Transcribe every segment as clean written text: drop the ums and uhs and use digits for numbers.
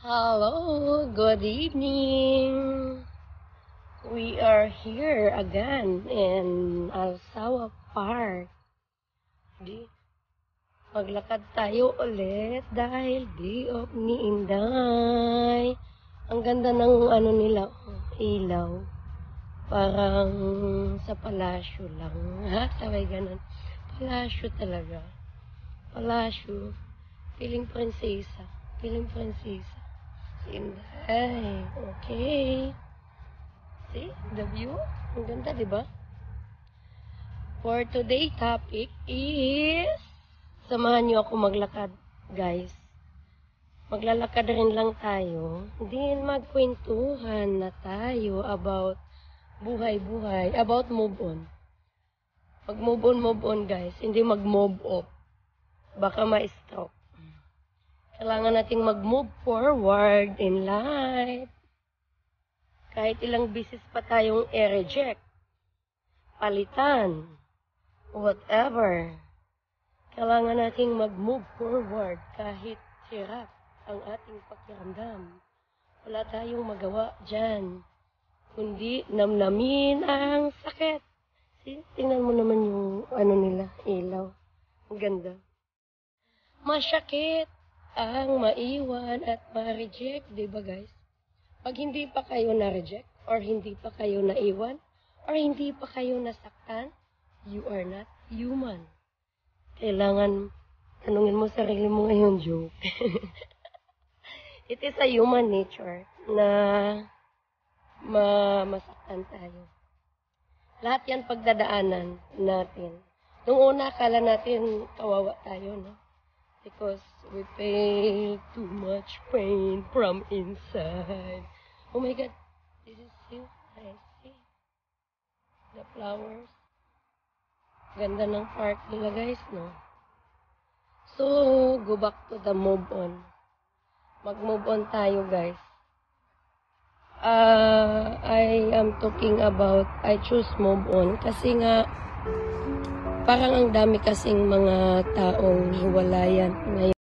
Hello, good evening. We are here again in Alsawa Park. Di, maglakad tayo ulit dahil day off ni Inday. Ang ganda ng nila, ilaw. Parang sa palasyo lang. Ha? Sabay ganun. Palasyo talaga. Palasyo. Feeling prinsesa. Feeling prinsesa. Inday. Okay. See? The view? Ang ganda, di ba? For today topic is samahan niyo ako maglakad, guys. Maglalakad rin lang tayo. Then magkwentuhan na tayo about buhay-buhay, about move on. Move on, guys. Hindi mag-move off. Baka ma-stroke. Kailangan nating mag-move forward in life. Kahit ilang bisis pa tayong i-reject, palitan, whatever. Kailangan nating mag-move forward kahit hirap ang ating pakiramdam. Wala tayong magawa dyan, kundi namnamin ang sakit. Tingnan mo naman yung nila, ilaw. Ang ganda. Masyakit ang maiwan at ma-reject, di ba guys? Pag hindi pa kayo na-reject, or hindi pa kayo naiwan, or hindi pa kayo nasaktan, you are not human. Kailangan tanungin mo sarili mo ngayon, joke. It is a human nature na masaktan tayo. Lahat yan pagdadaanan natin. Nung una, akala natin kawawa tayo, no? Because we feel too much pain from inside. Oh my God, this is you. I see. The flowers. Ganda ng park nila, guys, no? So, go back to the move on. Mag-move on tayo, guys. I am talking about, I choose move on. Kasi nga, parang ang dami kasing mga taong hiwalayan ngayon.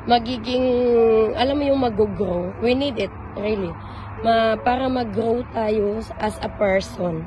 Magiging, alam mo yung mag-grow. We need it, really. Para mag-grow tayo as a person.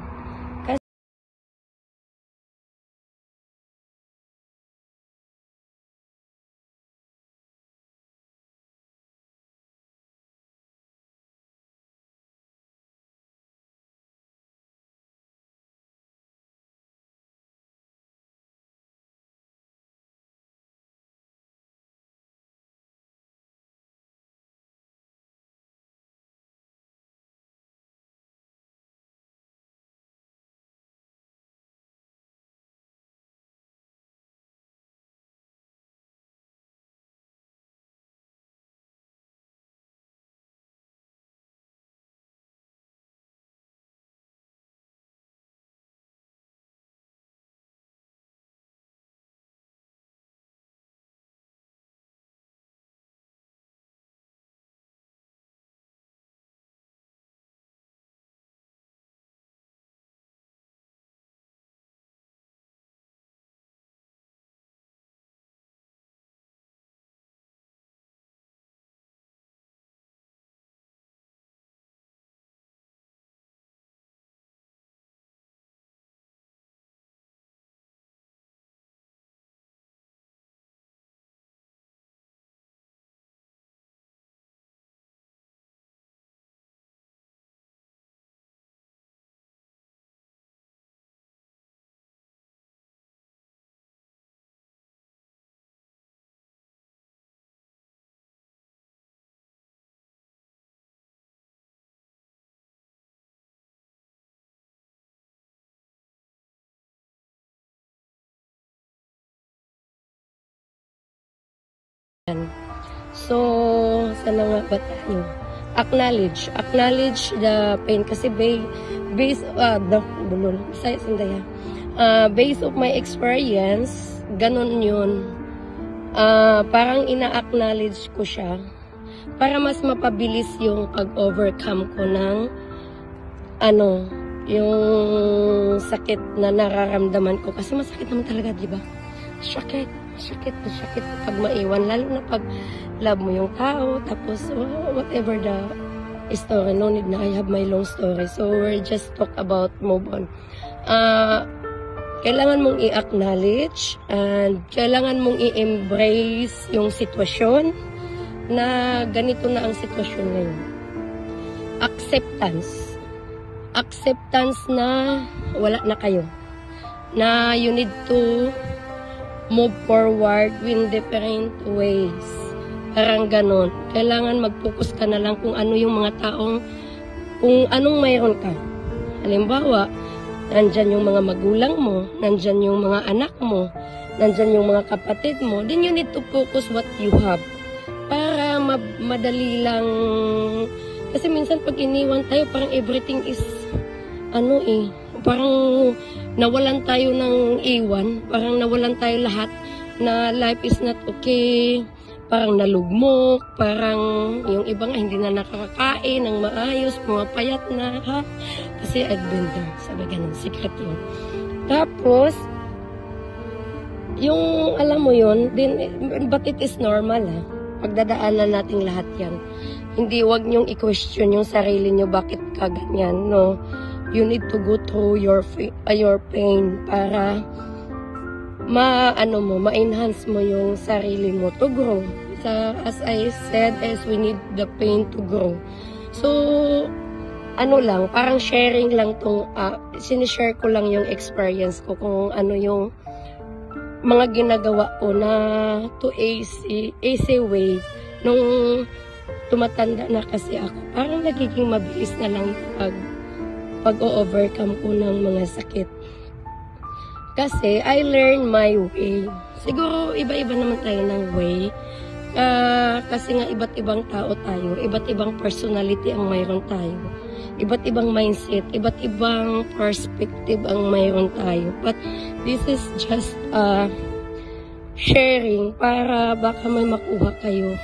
So, sana nga ba tayo? Acknowledge the pain kasi based of my experience, ganun yun. Parang ina-acknowledge ko siya para mas mapabilis yung pag-overcome ko ng yung sakit na nararamdaman ko. Kasi masakit naman talaga, di ba? Masakit pag maiwan. Lalo na pag love mo yung tao. Tapos, whatever the story. No need na I have my long story. So, we're just talk about move on. Kailangan mong i-acknowledge and kailangan mong i-embrace yung sitwasyon na ganito na ang sitwasyon ngayon. Acceptance na wala na kayo. Na you need to move forward in different ways. Parang ganon. Kailangan mag-focus ka na lang kung ano yung mga taong, kung anong mayroon ka. Halimbawa, nandyan yung mga magulang mo, nandyan yung mga anak mo, nandyan yung mga kapatid mo, then you need to focus what you have. Para madali lang. Kasi minsan pag iniwan tayo, parang everything is, parang nawalan tayo ng iwan, parang nawalan tayo lahat, na life is not okay, parang nalugmok, parang yung iba nga hindi na nakakakain ng maayos, pumapayat na, ha? Kasi I've been there, sabi ganun, secret yun. Tapos, yung alam mo yun, but it is normal, ha? Pagdadaanan natin lahat yan. Hindi, wag niyong i-question yung sarili niyo, bakit ka ganyan, no? You need to go through your pain para ma-enhance mo yung sarili mo to grow. As I said, we need the pain to grow. So, parang sharing lang tong, sinishare ko lang yung experience ko kung ano yung mga ginagawa ko na to easy way. Nung tumatanda na kasi ako, parang nagiging mabilis na lang pag-overcome ko ng mga sakit. Kasi I learned my way. Siguro iba-iba naman tayo ng way. Kasi nga iba't ibang tao tayo, iba't ibang personality ang mayroon tayo. Iba't ibang mindset, iba't ibang perspective ang mayroon tayo. But this is just sharing para baka may makuha kayo.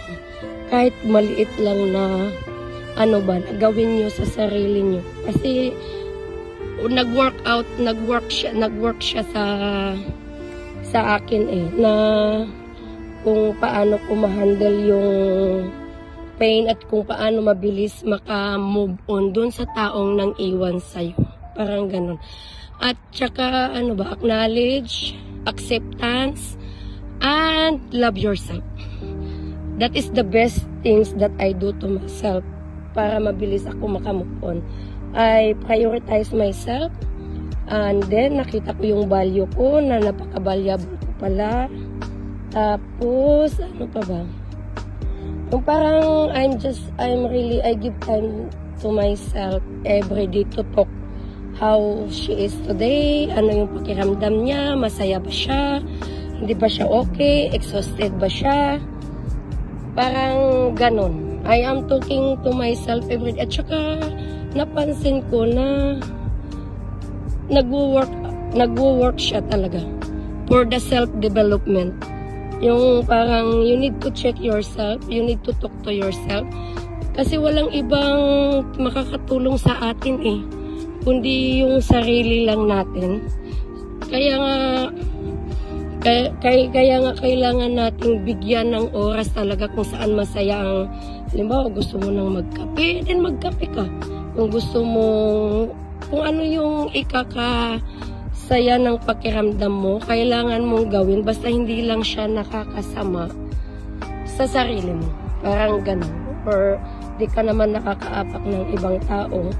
Kahit maliit lang na gawin nyo sa sarili nyo. Kasi nag-work siya sa akin na kung paano ko ma-handle yung pain at kung paano mabilis maka-move on dun sa taong nang iwan sa'yo. Parang ganun. At saka, acknowledge, acceptance, and love yourself. That is the best things that I do to myself para mabilis ako maka-move on. I prioritize myself, and then nakita ko yung value ko na napaka-valuable ko pala. Tapos, pa ba? Yung parang I give time to myself every day to talk how she is today, ano yung pakiramdam niya, masaya ba siya, hindi ba siya okay, exhausted ba siya, parang ganon. I am talking to myself every day. At saka napansin ko na nagwo-work siya talaga for the self-development. Yung parang you need to check yourself, you need to talk to yourself. Kasi walang ibang makakatulong sa atin kundi yung sarili lang natin. Kaya nga kailangan nating bigyan ng oras talaga kung saan masaya ang, halimbawa gusto mo nang magkape, then magkape ka. Kung gusto mo, kung ano yung saya ng pakiramdam mo, kailangan mong gawin, basta hindi lang siya nakakasama sa sarili mo. Parang ganun. Or di ka naman nakakaapak ng ibang tao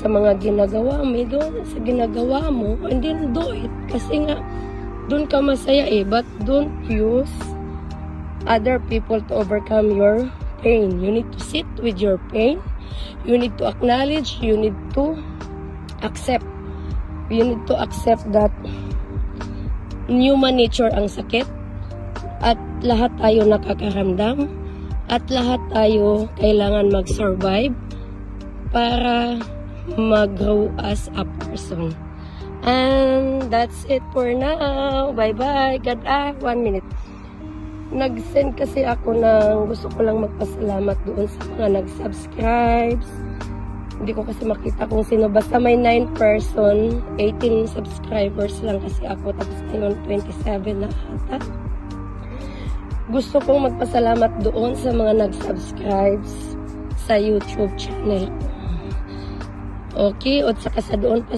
sa mga ginagawa mo, sa ginagawa mo, and then do it. Kasi nga, doon ka masaya but don't use other people to overcome your pain. You need to sit with your pain. You need to acknowledge, you need to accept. You need to accept that human nature ang sakit at lahat tayo nakakaramdam at lahat tayo kailangan mag-survive para mag-grow as a person. And that's it for now. Bye-bye. 1 minute. Nag-send kasi ako ng gusto ko lang magpasalamat doon sa mga nag-subscribes. Hindi ko kasi makita kung sino. Basta may 9 person, 18 subscribers lang kasi ako. Tapos ngayon 27 na ata. Gusto kong magpasalamat doon sa mga nag-subscribes sa YouTube channel ko. Okay, at saka sa doon pa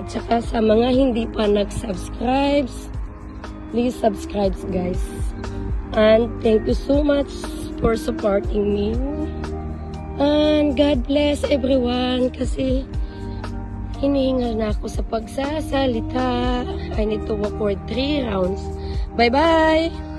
saka sa mga hindi pa nag-subscribes, please subscribe guys. And thank you so much for supporting me. And God bless everyone kasi hinihingal na ako sa pagsasalita. I need to walk for 3 rounds. Bye-bye!